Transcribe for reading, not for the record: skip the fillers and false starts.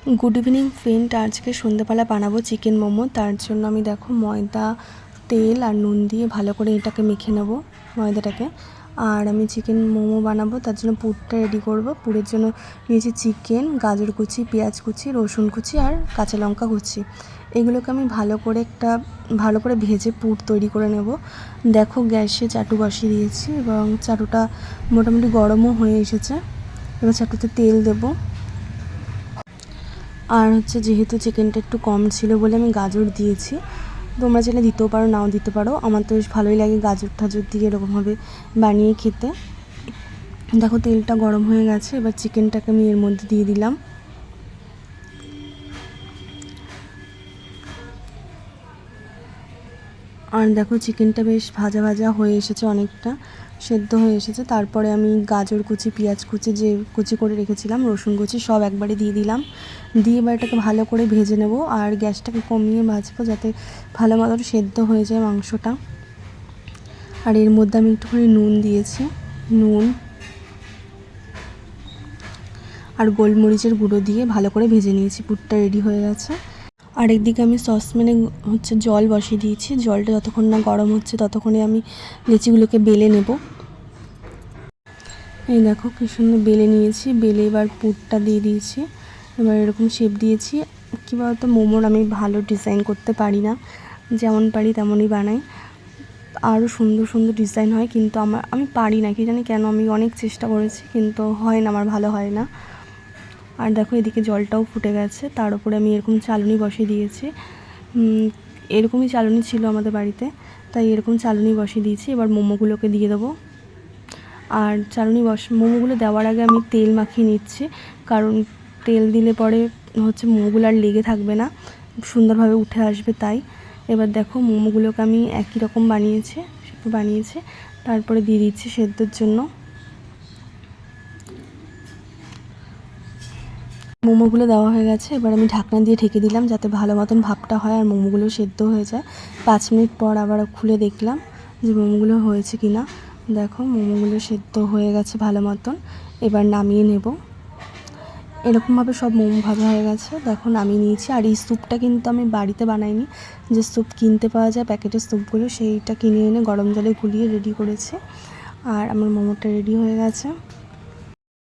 Good evening friend. आज के सन्ध्याबेला बानाबो chicken momo. तार जन्य आमी देखो मयदा तेल और नुन दिए भालो करे एटाके मेखे नेब मयदाटाके। और आमी चिकेन मोमो बानाबो तार जन्य पुरटा रेडी करब। पुरेर जन्य नियेछि चिकेन, गाजर कुचि, पेঁয়াজ कुचि, रसुन कुचि और काँचा लंका कुचि। एगुलोके आमी भालो करे भेजे पुर तैरी करे नेब। देखो ग्यासे चाटू बसिए दिएछि एबं चाटूटा मोटामुटी गरमও हये एसेছে। एबार चाटूते तेल देब और হচ্ছে যেহেতু চিকেনটা একটু কম ছিল বলে আমি গাজর দিয়েছি। তোমরা চাইলে দিতেও পারো নাও দিতে পারো। আমার তো বেশ ভালোই লাগে গাজর টাজর দিয়ে এরকমভাবে বানিয়ে খেতে। দেখো তেলটা গরম হয়ে গেছে, এবার চিকেনটাকে আমি এর মধ্যে দিয়ে দিলাম। আর দেখো চিকেনটা বেশ ভাজা ভাজা হয়ে এসেছে, অনেকটা সেদ্ধ হয়ে এসেছে। তারপরে আমি গাজর কুচি, পেঁয়াজ কুচি যে কুচি করে রেখেছিলাম, রসুন কুচি সব একবারে দিয়ে দিলাম। দিয়ে এবার এটাকে ভালো করে ভেজে নেব আর গ্যাসটাকে কমিয়ে ভাজবো যাতে ভালো মতো সেদ্ধ হয়ে যায় মাংসটা। আর এর মধ্যে আমি একটুখানি নুন দিয়েছি, নুন আর গোলমরিচের গুঁড়ো দিয়ে ভালো করে ভেজে নিয়েছি। পুরটা রেডি হয়ে গেছে। আর একদিকে আমি সসপ্যানে হচ্ছে জল বসিয়ে দিয়েছি। জলটা যতক্ষণ না গরম হচ্ছে ততক্ষণে আমি লেচিগুলোকে বেলে নেব। এই দেখো কি সুন্দর বেলে নিয়েছি। বেলে এবার পুরটা দিয়ে দিয়েছি। এবার এরকম শেপ দিয়েছি। কী বলতো, মোমোর আমি ভালো ডিজাইন করতে পারি না, যেমন পারি তেমনই বানাই। আরও সুন্দর সুন্দর ডিজাইন হয় কিন্তু আমি পারি না, কি জানি কেন। আমি অনেক চেষ্টা করেছি কিন্তু হয় না, আমার ভালো হয় না। আর দেখো এদিকে জলটাও ফুটে গেছে। তার উপরে আমি এরকম চালনি বসিয়ে দিয়েছি। এরকমই চালনি ছিল আমাদের বাড়িতে, তাই এরকম চালনি বসিয়ে দিয়েছি। এবার মোমোগুলোকে দিয়ে দেবো। আর মোমোগুলো দেওয়ার আগে আমি তেল মাখিয়ে নিচ্ছি, কারণ তেল দিলে পরে হচ্ছে মোমোগুলো আর লেগে থাকবে না, সুন্দরভাবে উঠে আসবে তাই। এবার দেখো মোমোগুলোকে আমি একই রকম বানিয়েছি। তারপরে দিয়ে দিচ্ছি সেদ্ধর জন্য। মোমোগুলো দেওয়া হয়ে গেছে। এবার আমি ঢাকনা দিয়ে ঢেকে দিলাম যাতে ভালো মতন ভাপটা হয় আর মোমোগুলো সেদ্ধ হয়ে যায়। 5 মিনিট পর আবার খুলে দেখলাম যে মোমোগুলো হয়েছে কি না। দেখো মোমোগুলো সেদ্ধ হয়ে গেছে ভালো মতন। এবার নামিয়ে নেব। এরকমভাবে সব মোমো ভাজা হয়ে গেছে। দেখো নামিয়ে নিয়েছি। আর এই স্যুপটা কিন্তু আমি বাড়িতে বানাইনি, যে স্যুপ কিনতে পাওয়া যায় প্যাকেটের স্যুপগুলো, সেইটা কিনে এনে গরম জলে গুলিয়ে রেডি করেছি। আর আমার মোমোটা রেডি হয়ে গেছে।